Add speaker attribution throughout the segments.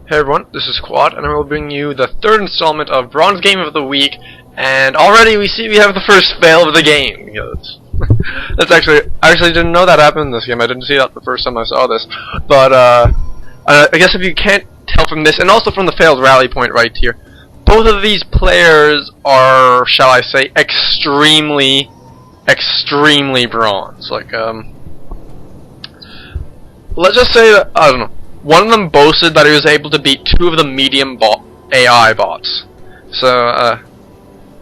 Speaker 1: Hey everyone, this is Quad, and I will bring you the third installment of Bronze Game of the Week, and already we have the first fail of the game. Yes. That's I actually didn't know that happened in this game. I didn't see that the first time I saw this. But, I guess if you can't tell from this, and also from the failed rally point right here, both of these players are, shall I say, extremely bronze. Like, let's just say that, I don't know, one of them boasted that he was able to beat two of the medium AI bots. So,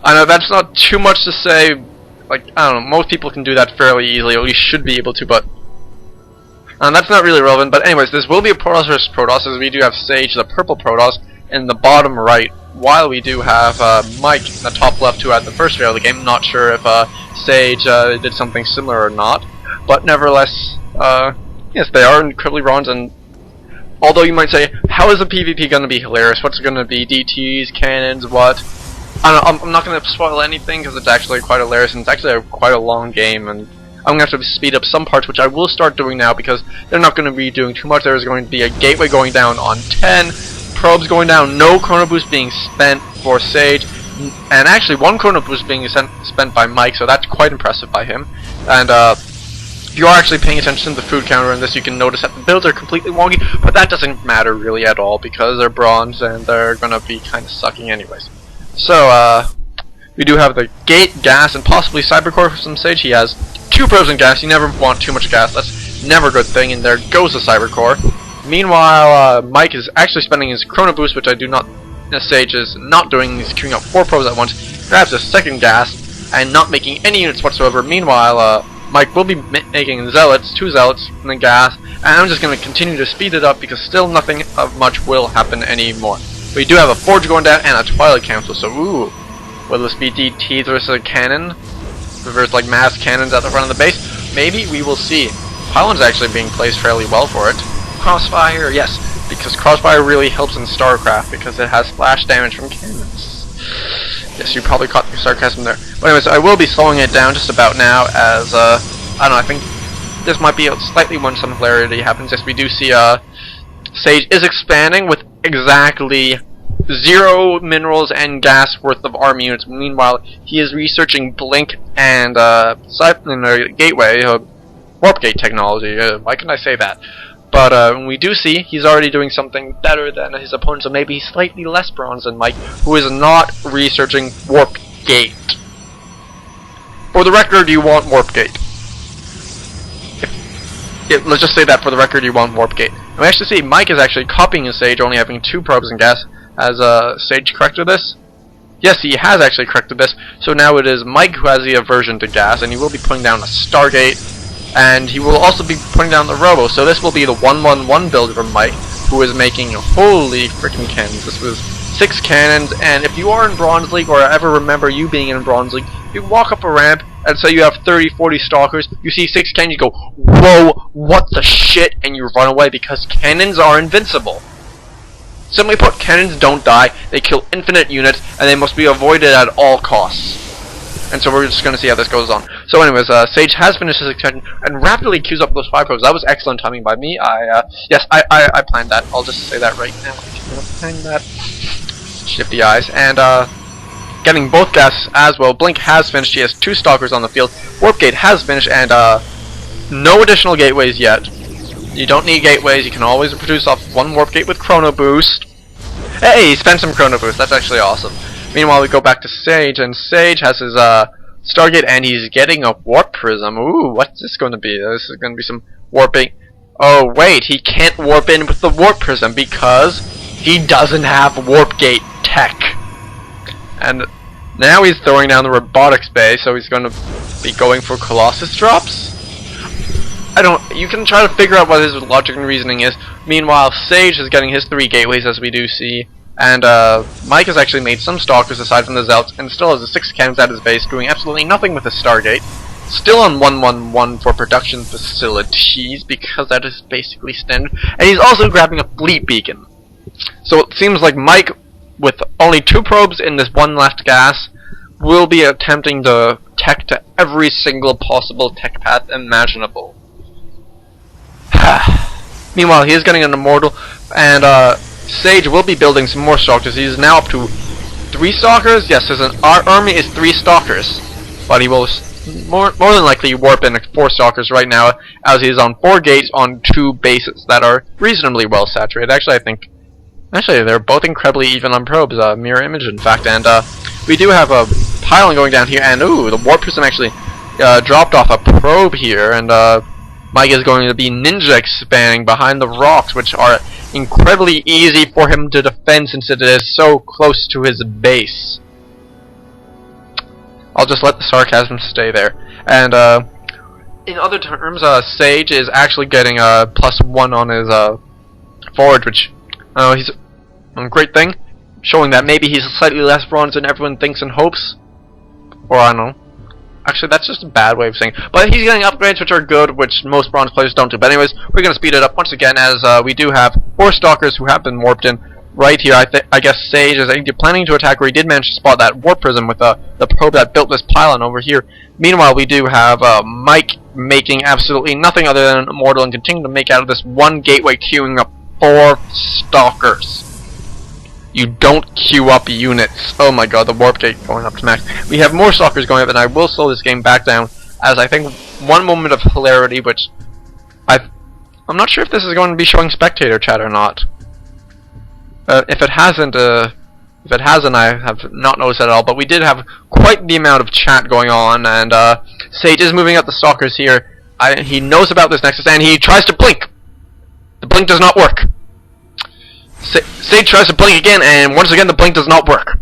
Speaker 1: I know that's not too much to say. Like, I don't know, most people can do that fairly easily, or at least should be able to, but that's not really relevant. But anyways, this will be a Protoss vs Protoss, as we do have Sage, the purple Protoss, in the bottom right, while we do have Mike in the top left, who had the first fail of the game. Not sure if Sage did something similar or not, but nevertheless, yes, they are incredibly bronze. And although you might say, how is the PvP going to be hilarious? What's it going to be? DTs, cannons, what? I'm not going to spoil anything because it's actually quite hilarious, and it's actually quite a long game, and I'm going to have to speed up some parts, which I will start doing now because they're not going to be doing too much. There's going to be a gateway going down on 10, probes going down, no chrono boost being spent for Sage, and actually one chrono boost being spent by Mike, so that's quite impressive by him. And if you are actually paying attention to the food counter in this, you can notice that the builds are completely wonky, but that doesn't matter really at all because they're bronze and they're going to be kind of sucking anyways. So, we do have the gate, gas, and possibly cybercore for some Sage. He has 2 probes and gas. You never want too much gas. That's never a good thing, and there goes the cybercore. Meanwhile, Mike is actually spending his chrono boost, which I do not. Sage is not doing. He's queuing up 4 probes at once. Grabs a second gas and not making any units whatsoever. Meanwhile, Mike will be making zealots, 2 zealots, and then gas. And I'm just going to continue to speed it up because still nothing of much will happen anymore. We do have a forge going down and a Twilight Council, so ooh, will this be DT versus a cannon? Versus like mass cannons at the front of the base? Maybe, we will see. Pylon's actually being placed fairly well for it. Crossfire, yes, because Crossfire really helps in StarCraft because it has splash damage from cannons. Yes, you probably caught the sarcasm there. But anyways, I will be slowing it down just about now as, I don't know, I think this might be slightly when some hilarity happens. Yes, we do see, Sage is expanding with exactly 0 minerals and gas worth of army units. Meanwhile, he is researching Blink and Gateway, Warp Gate technology. Why couldn't I say that? But we do see he's already doing something better than his opponent, so maybe he's slightly less bronze than Mike, who is not researching Warp Gate. For the record, you want Warp Gate. Let's just say that for the record, you want Warp Gate. And we actually see Mike is actually copying his Sage, only having 2 probes and gas. Has Sage corrected this? Yes, he has actually corrected this. So now it is Mike who has the aversion to gas, and he will be putting down a Stargate, and he will also be putting down the Robo. So this will be the 1-1-1 build from Mike, who is making holy freaking cannons. This was 6 cannons, and if you are in Bronze League, or ever remember you being in Bronze League, you walk up a ramp, and say you have 30-40 stalkers, you see 6 cannons, you go, whoa, what the shit, and you run away because cannons are invincible. Simply put, cannons don't die, they kill infinite units, and they must be avoided at all costs. And so we're just going to see how this goes on. So anyways, Sage has finished his extension, and rapidly queues up those 5 probes. That was excellent timing by me. Yes, I planned that. I'll just say that right now. I planned that. Shifty eyes. And, getting both gas as well. Blink has finished. He has 2 stalkers on the field. Warp Gate has finished, and no additional gateways yet. You don't need gateways. You can always produce off 1 Warp Gate with Chrono Boost. Hey, he spent some Chrono Boost. That's actually awesome. Meanwhile, we go back to Sage, and Sage has his Stargate, and he's getting a Warp Prism. Ooh, what's this going to be? This is going to be some warping. Oh, wait, he can't warp in with the Warp Prism because he doesn't have Warp Gate tech. And now he's throwing down the robotics bay, so he's going to be going for Colossus drops? You can try to figure out what his logic and reasoning is. Meanwhile, Sage is getting his 3 gateways, as we do see. And Mike has actually made some stalkers aside from the Zealots, and still has the 6 cannons at his base, doing absolutely nothing with his Stargate. Still on 1-1-1 for production facilities, because that is basically standard. And he's also grabbing a fleet beacon. So it seems like Mike, with only 2 probes in this 1 left gas, will be attempting to tech to every single possible tech path imaginable. Meanwhile, he is getting an Immortal, and Sage will be building some more stalkers. He's now up to 3 stalkers. Yes, our army is 3 stalkers, but he will more than likely warp in 4 stalkers right now, as he is on 4 gates on 2 bases that are reasonably well saturated. Actually, I think they're both incredibly even on probes. Mirror image, in fact, and we do have a pylon going down here, and ooh, the warp prism actually dropped off a probe here, and Mike is going to be ninja expanding behind the rocks, which are incredibly easy for him to defend since it is so close to his base. I'll just let the sarcasm stay there. And in other terms, Sage is actually getting a +1 on his forge, which he's a great thing, showing that maybe he's slightly less bronze than everyone thinks and hopes. Or I don't know. Actually, that's just a bad way of saying it. But he's getting upgrades which are good, which most bronze players don't do. But anyways, we're going to speed it up once again, as we do have 4 stalkers who have been warped in right here. I guess Sage is planning to attack, where he did manage to spot that warp prism with the probe that built this pylon over here. Meanwhile, we do have Mike making absolutely nothing other than Immortal and continuing to make out of this 1 gateway, queuing up 4 stalkers. You don't queue up units. Oh my god, the warp gate going up to max. We have more stalkers going up, and I will slow this game back down, as I think one moment of hilarity, which I'm not sure if this is going to be showing spectator chat or not. If it hasn't, I have not noticed it at all. But we did have quite the amount of chat going on, and Sage is moving up the stalkers here. He knows about this nexus, and he tries to blink. The blink does not work. Sage tries to blink again, and once again the blink does not work.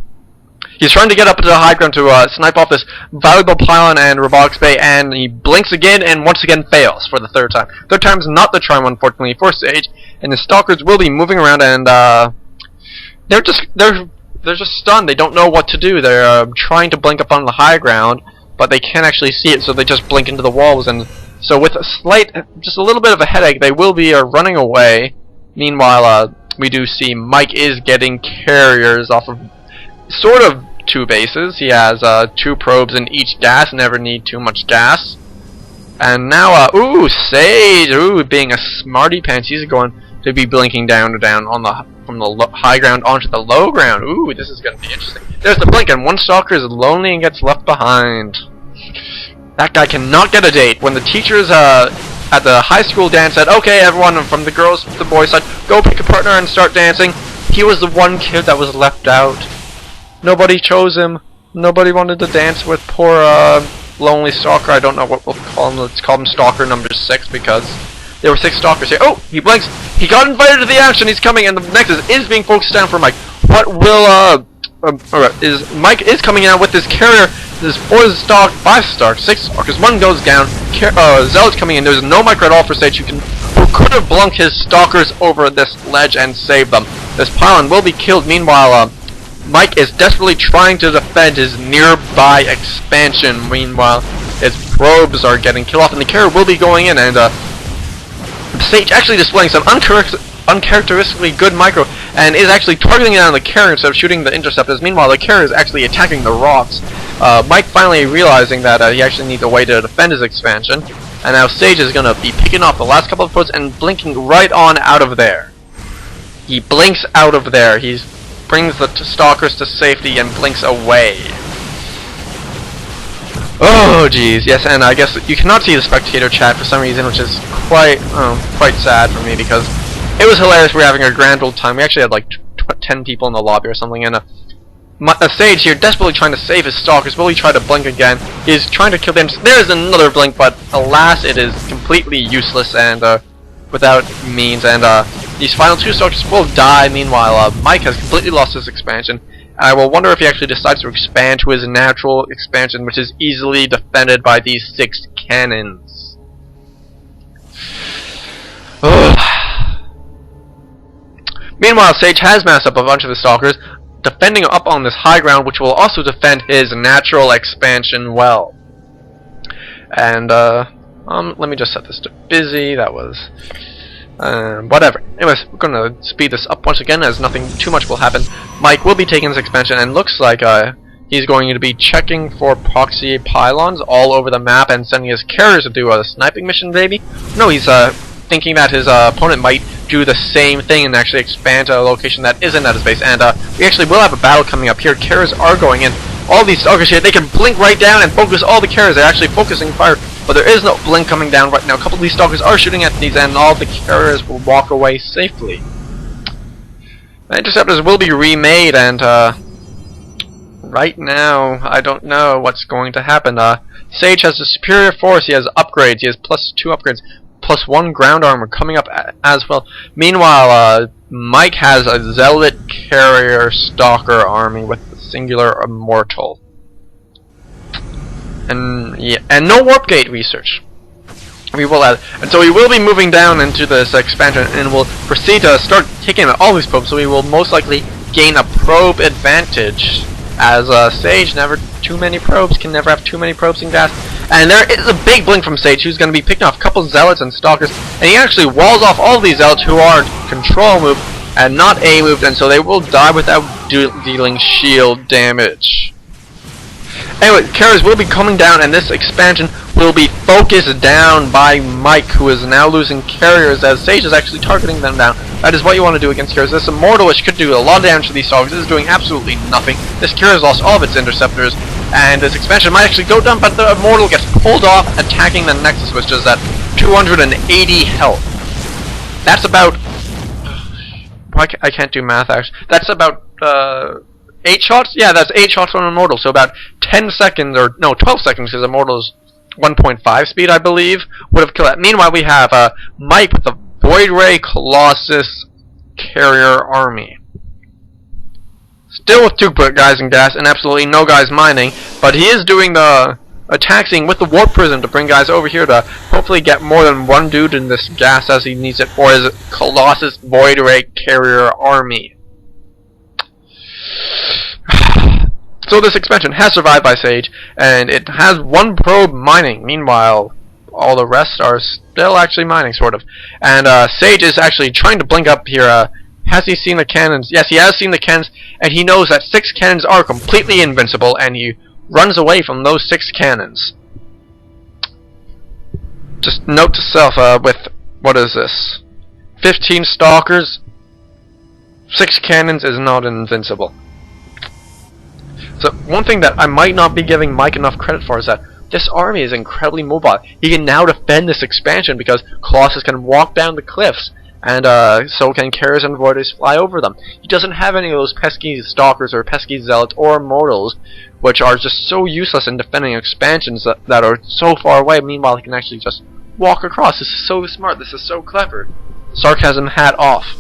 Speaker 1: He's trying to get up to the high ground to snipe off this valuable pylon and robotics bay, and he blinks again and once again fails for the 3rd time. 3rd time's not the charm, unfortunately, for Sage, and the stalkers will be moving around, and they're just stunned. They don't know what to do. They're trying to blink up on the high ground, but they can't actually see it, so they just blink into the walls, and so with just a little bit of a headache, they will be running away. Meanwhile, we do see Mike is getting carriers off of sort of 2 bases. He has 2 probes in each gas, never need too much gas. And now, ooh, Sage, ooh, being a smarty pants, he's going to be blinking down on from the high ground onto the low ground. Ooh, this is going to be interesting. There's the blink, and 1 stalker is lonely and gets left behind. That guy cannot get a date. When the teachers at the high school dance said, okay, everyone from the girls to the boys side, go pick a partner and start dancing, he was the 1 kid that was left out. Nobody chose him. Nobody wanted to dance with poor lonely stalker. I don't know what we'll call him. Let's call him stalker number 6, because there were 6 stalkers here. Oh, he blinks. He got invited to the action. He's coming, and the nexus is being focused down for Mike. What will Mike is coming out with this carrier. There's 5 stalkers, 6 stalkers. 1 goes down. Zealot's coming in. There's no Mike at all for Sage, who could have blunked his stalkers over this ledge and saved them. This pylon will be killed. Meanwhile, Mike is desperately trying to defend his nearby expansion. Meanwhile, his probes are getting killed off, and the carrier will be going in, and Sage actually displaying some uncharacteristically good micro, and is actually targeting it on the carrier instead of shooting the interceptors. Meanwhile, the carrier is actually attacking the rocks. Mike finally realizing that he actually needs a way to defend his expansion, and now Sage is going to be picking off the last couple of probes and blinking right on out of there. He blinks out of there. He brings the stalkers to safety and blinks away. Oh jeez, yes, and I guess you cannot see the spectator chat for some reason, which is quite sad for me, because it was hilarious. We were having a grand old time. We actually had like 10 people in the lobby or something, and Sage here desperately trying to save his stalkers. Will he try to blink again? He's trying to kill them. There's another blink, but alas, it is completely useless and without means, and these final 2 stalkers will die. Meanwhile, Mike has completely lost his expansion. I will wonder if he actually decides to expand to his natural expansion, which is easily defended by these 6 cannons. Meanwhile, Sage has massed up a bunch of his stalkers, defending up on this high ground, which will also defend his natural expansion well. And let me just set this to busy. That was whatever. Anyways, we're gonna speed this up once again, as nothing too much will happen. Mike will be taking his expansion, and looks like he's going to be checking for proxy pylons all over the map and sending his carriers to do a sniping mission, maybe. No, he's thinking that his opponent might do the same thing and actually expand to a location that isn't at his base. And we actually will have a battle coming up here. Carriers are going in. All these stalkers here, they can blink right down and focus all the carriers. They're actually focusing fire, but there is no blink coming down right now. A couple of these stalkers are shooting at these, and all the carriers will walk away safely. The interceptors will be remade, and right now, I don't know what's going to happen. Sage has a superior force. He has upgrades. He has +2 upgrades, +1 ground armor coming up as well. Meanwhile, Mike has a Zealot Carrier Stalker army with the singular Immortal. And yeah, and no warp gate research. We will add, and so we will be moving down into this expansion, and we'll proceed to start taking out all these probes. So we will most likely gain a probe advantage, as Sage too many probes can never have too many probes in gas. And there is a big blink from Sage, who's going to be picking off a couple Zealots and Stalkers, and he actually walls off all these Zealots who are control moved and not A moved, and so they will die without dealing shield damage. Anyway, carriers will be coming down, and this expansion will be focused down by Mike, who is now losing carriers as Sage is actually targeting them down. That is what you want to do against carriers. This Immortal, which could do a lot of damage to these dogs, is doing absolutely nothing. This carrier has lost all of its interceptors, and this expansion might actually go down, but the Immortal gets pulled off, attacking the Nexus, which is at 280 health. That's about... I can't do math, actually. That's about, 8 shots? Yeah, that's 8 shots on Immortal, so about 10 seconds, or no, 12 seconds, because Immortal's 1.5 speed, I believe, would have killed that. Meanwhile, we have Mike with the Void Ray Colossus Carrier Army. Still with 2 guys in gas and absolutely no guys mining, but he is doing the attacking with the Warp Prism to bring guys over here to hopefully get more than one dude in this gas as he needs it for his Colossus Void Ray Carrier Army. So this expansion has survived by Sage, and it has 1 probe mining. Meanwhile, all the rest are still actually mining, sort of. And Sage is actually trying to blink up here. Has he seen the cannons? Yes, he has seen the cannons, and he knows that 6 cannons are completely invincible, and he runs away from those 6 cannons. Just note to self, with, what is this? 15 Stalkers, 6 cannons is not invincible. So one thing that I might not be giving Mike enough credit for is that this army is incredibly mobile. He can now defend this expansion because Colossus can walk down the cliffs, and so can carriers and voiders fly over them. He doesn't have any of those pesky Stalkers or pesky Zealots or Immortals, which are just so useless in defending expansions that are so far away. Meanwhile, he can actually just walk across. This is so smart. This is so clever. Sarcasm hat off.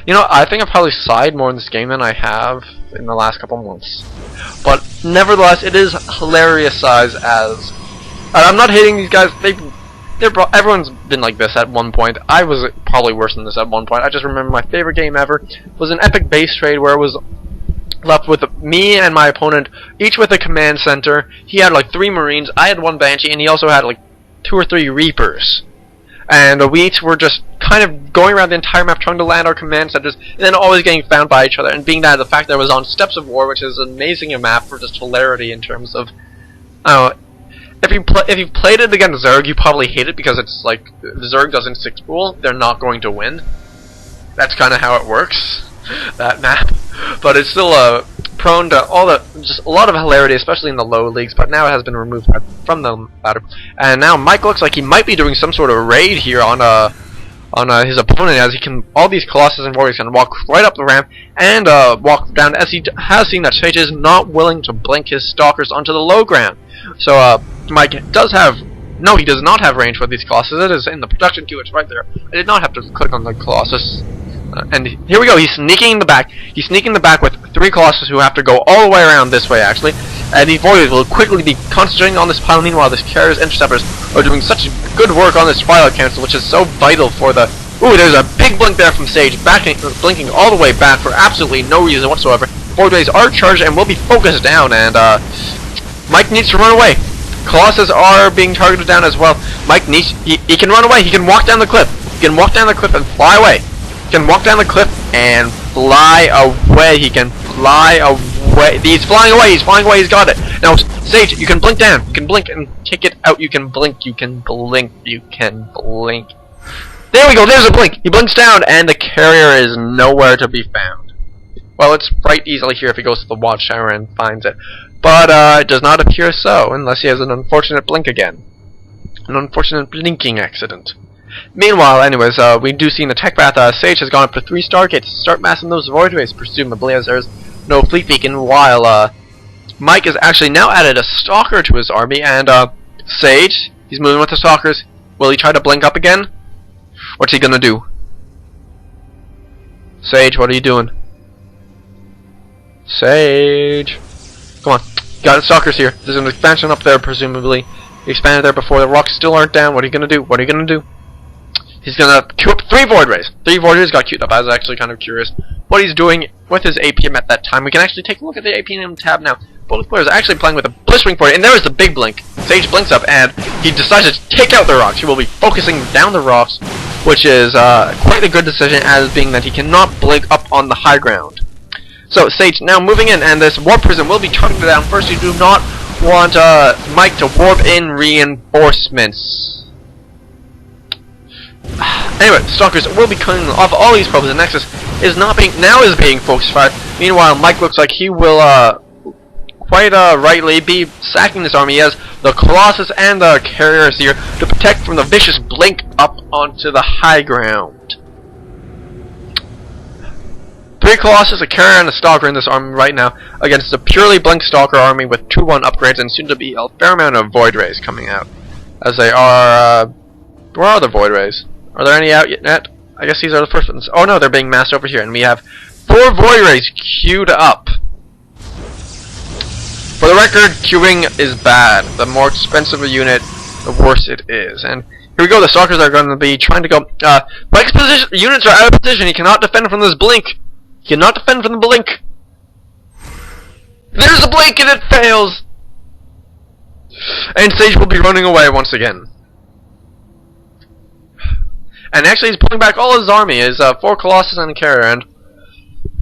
Speaker 1: You know, I think I've probably sighed more in this game than I have in the last couple months. But nevertheless, it is hilarious size as... I'm not hating these guys. Everyone's been like this at one point. I was probably worse than this at one point. I just remember my favorite game ever was an epic base trade where it was left with me and my opponent, each with a command center. He had like 3 Marines, I had 1 Banshee, and he also had like 2 or 3 Reapers. And we each were just kind of going around the entire map trying to land our command centers, and then always getting found by each other. And being that the fact that it was on Steps of War, which is an amazing map for just hilarity in terms of, I don't know, if you played it against Zerg, you probably hate it because it's like, if Zerg doesn't 6-pool, they're not going to win. That's kind of how it works, that map. But it's still prone to just a lot of hilarity, especially in the low leagues, but now it has been removed from the ladder. And now Mike looks like he might be doing some sort of raid here on his opponent, as he can, all these Colossus and Warriors can walk right up the ramp and walk down, as he has seen that Sage is not willing to blink his Stalkers onto the low ground. So Mike does have, no, he does not have range for these Colossus. It is in the production queue, it's right there. I did not have to click on the Colossus. And here we go, he's sneaking in the back. He's sneaking in the back with 3 Colossus who have to go all the way around this way, actually. And the Voiders will quickly be concentrating on this pile. Meanwhile, this Carrier's Interceptors are doing such good work on this Twilight Council, which is so vital for the... Ooh, there's a big blink there from Sage, blinking all the way back for absolutely no reason whatsoever. Voiders are charged and will be focused down, and Mike needs to run away. Colossus are being targeted down as well. Mike needs... He can run away. He can walk down the cliff. He can walk down the cliff and fly away. He can walk down the cliff and fly away. He can fly away. He's flying away. He's flying away. He's got it. Now, Sage, you can blink down. You can blink and kick it out. You can blink. You can blink. You can blink. There we go. There's a blink. He blinks down, and the carrier is nowhere to be found. Well, it's right easily here if he goes to the watchtower and finds it. But it does not appear so, unless he has an unfortunate blink again. An unfortunate blinking accident. Meanwhile, anyways, we do see in the tech path, Sage has gone up to 3 Stargates to start massing those void rays, presumably, as there's no fleet beacon, while Mike has actually now added a stalker to his army, and Sage, he's moving with the stalkers. Will he try to blink up again? What's he gonna do? Sage, what are you doing? Sage! Come on, got stalkers here. There's an expansion up there, presumably. He expanded there before. The rocks still aren't down. What are you gonna do? What are you gonna do? He's gonna queue up 3 void rays. 3 void rays got queued up. I was actually kind of curious what he's doing with his APM at that time. We can actually take a look at the APM tab now. Both players are actually playing with a blistering void, and there is the big blink. Sage blinks up, and he decides to take out the rocks. He will be focusing down the rocks, which is quite a good decision, as being that he cannot blink up on the high ground. So Sage now moving in, and this warp prison will be targeted down first. You do not want Mike to warp in reinforcements. Anyway, stalkers will be cutting off all these probes. The Nexus is being focused fire. Meanwhile, Mike looks like he will quite rightly be sacking this army. He has the Colossus and the carriers here to protect from the vicious blink up onto the high ground. 3 Colossus, a carrier, and a stalker in this army right now against a purely blink stalker army with 2-1 upgrades and soon to be a fair amount of void rays coming out. As they are, where are the void rays? Are there any out yet? I guess these are the first ones. Oh no, they're being massed over here, and we have 4 void rays queued up. For the record, queuing is bad. The more expensive a unit, the worse it is. And here we go, the stalkers are going to be trying to go, Mike's position, units are out of position, he cannot defend from this blink. He cannot defend from the blink. There's a blink and it fails! And Sage will be running away once again. And actually he's pulling back all his army, his 4 Colossus and a carrier, and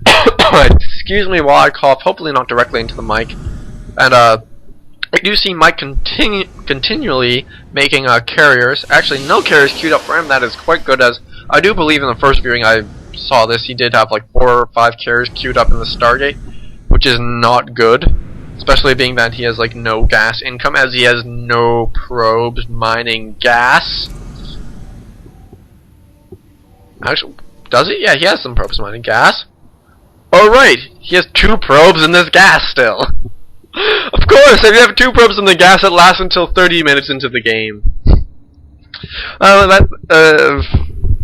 Speaker 1: excuse me while I cough, hopefully not directly into the mic. And I do see Mike continually making carriers. Actually, no carriers queued up for him. That is quite good, as I do believe in the first viewing I saw this, he did have like 4 or 5 carriers queued up in the Stargate, which is not good, especially being that he has like no gas income, as he has no probes mining gas. Actually, does he? Yeah, he has some probes mining gas. Oh right, he has 2 probes in this gas still. Of course, if you have 2 probes in the gas, it lasts until 30 minutes into the game.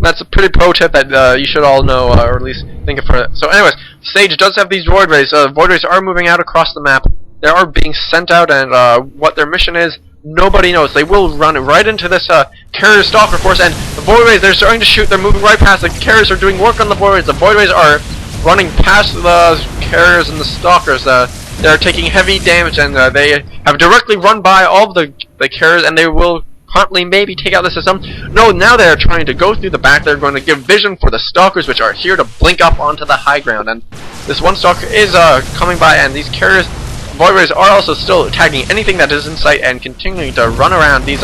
Speaker 1: That's a pretty pro tip that you should all know, or at least think of for it. So anyways, Sage does have these void rays. Void rays are moving out across the map. They are being sent out, and what their mission is, nobody knows. They will run right into this carrier stalker force, and the void rays, they're starting to shoot. They're moving right past. The carriers are doing work on the void rays. The void rays are running past the carriers and the stalkers. They're taking heavy damage, and they have directly run by all of the carriers, and they will currently maybe take out the system. No, now they're trying to go through the back. They're going to give vision for the stalkers, which are here to blink up onto the high ground. And this one stalker is coming by, and these carriers, void rays, are also still tagging anything that is in sight and continuing to run around. This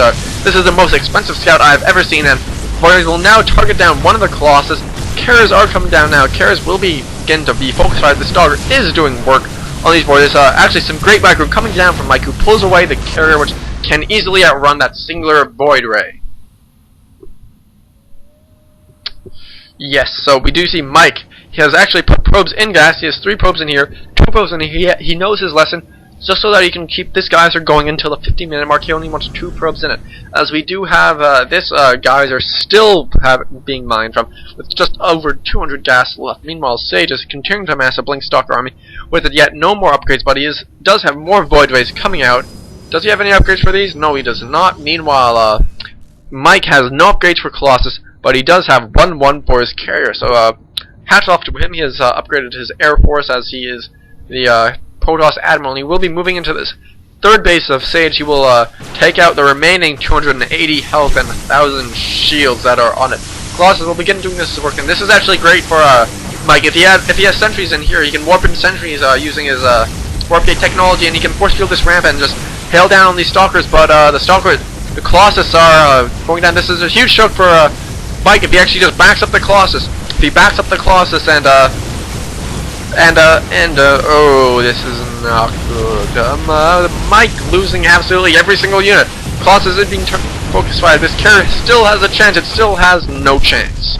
Speaker 1: is the most expensive scout I've ever seen, and void rays will now target down one of the Colossus. Carriers are coming down now. Carriers will begin to be focused by the stalker is doing work on these void rays. Actually, some great micro coming down from Mike, who pulls away the carrier, which can easily outrun that singular void ray. Yes, so we do see Mike. He has actually put probes in gas. He has 3 probes in here, 2 probes in here. He knows his lesson, just so that he can keep this geyser going until the 15-minute mark. He only wants 2 probes in it, as we do have this geyser still being mined from, with just over 200 gas left. Meanwhile, Sage is continuing to amass a blink stalker army with yet no more upgrades, but he does have more void rays coming out. Does he have any upgrades for these? No, he does not. Meanwhile, Mike has no upgrades for Colossus, but he does have 1-1 for his carrier. So, hats off to him. He has upgraded his Air Force, as he is the Protoss Admiral. And he will be moving into this 3rd base of Sage. He will take out the remaining 280 health and 1,000 shields that are on it. Colossus will begin doing this work, and this is actually great for Mike. If he has sentries in here, he can warp in sentries using his warp gate technology, and he can force field this ramp and just hail down on these stalkers, but the Colossus are going down. This is a huge choke for Mike if he actually just backs up the Colossus. If he backs up the Colossus and oh, this is not good. Mike losing absolutely every single unit. Colossus is being focus fire. This carrier still has a chance. It still has no chance.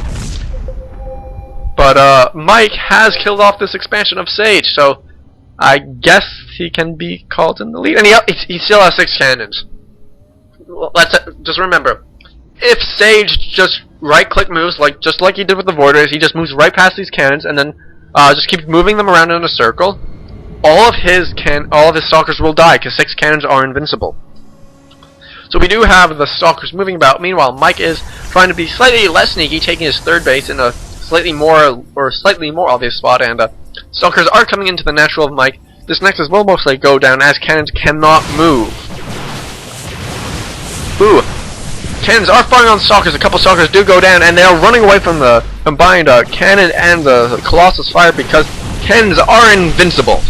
Speaker 1: But Mike has killed off this expansion of Sage, so I guess he can be called in the lead. And he still has 6 cannons. Well, just remember, if Sage just right-click moves just like he did with the Void Rays, he just moves right past these cannons and then just keeps moving them around in a circle. All of his stalkers will die because 6 cannons are invincible. So we do have the stalkers moving about. Meanwhile, Mike is trying to be slightly less sneaky, taking his 3rd base in a slightly more obvious spot, and stalkers are coming into the natural of Mike. This Nexus will mostly go down as cannons cannot move. Ooh. Cannons are firing on stalkers. A couple stalkers do go down, and they are running away from the combined cannon and the Colossus fire because cannons are invincible.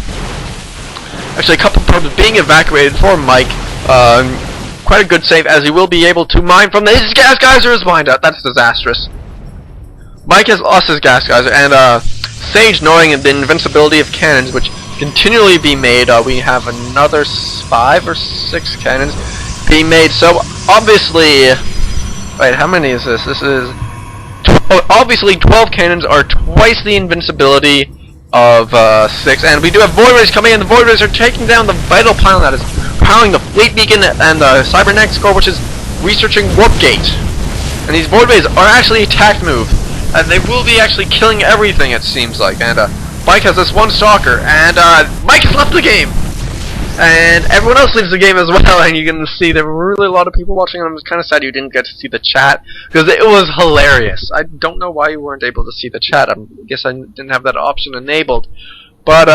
Speaker 1: Actually, a couple probes being evacuated for Mike. Quite a good save, as he will be able to mine from his gas geyser is mined out. That's disastrous. Mike has lost his gas geyser, and Sage, knowing the invincibility of cannons, which continually be made, we have another 5 or 6 cannons being made. So obviously, wait, how many is this? This is obviously 12 cannons are twice the invincibility of 6, and we do have Void Rays coming in. The Void Rays are taking down the vital pylon that is powering the Fleet Beacon and the Cybernetics Core, which is researching Warp Gate. And these Void Rays are actually attack move, and they will be actually killing everything, it seems like. And Mike has this one stalker, and Mike has left the game, and everyone else leaves the game as well. And you can see there were really a lot of people watching, and I'm kind of sad you didn't get to see the chat because it was hilarious. I don't know why you weren't able to see the chat. I guess I didn't have that option enabled, but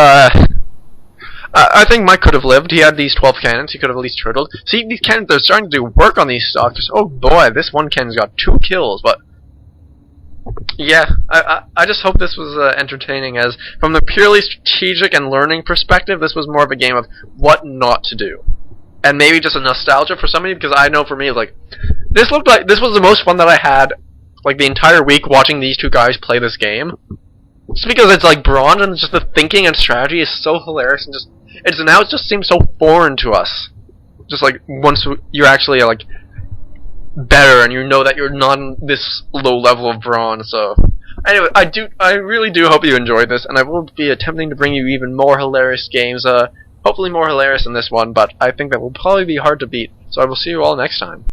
Speaker 1: I think Mike could have lived. He had these 12 cannons. He could have at least turtled. See, these cannons, they're starting to do work on these stalkers. Oh boy, this one cannon's got 2 kills, but yeah, I just hope this was entertaining, as from the purely strategic and learning perspective, this was more of a game of what not to do. And maybe just a nostalgia for somebody, because I know for me, like, this looked like this was the most fun that I had, like, the entire week watching these 2 guys play this game. Just because it's like bronze, and just the thinking and strategy is so hilarious, and it just seems so foreign to us. Just like once you're actually like better, and you know that you're not on this low level of bronze. So anyway, I really do hope you enjoyed this, and I will be attempting to bring you even more hilarious games. Hopefully more hilarious than this one, but I think that will probably be hard to beat. So I will see you all next time.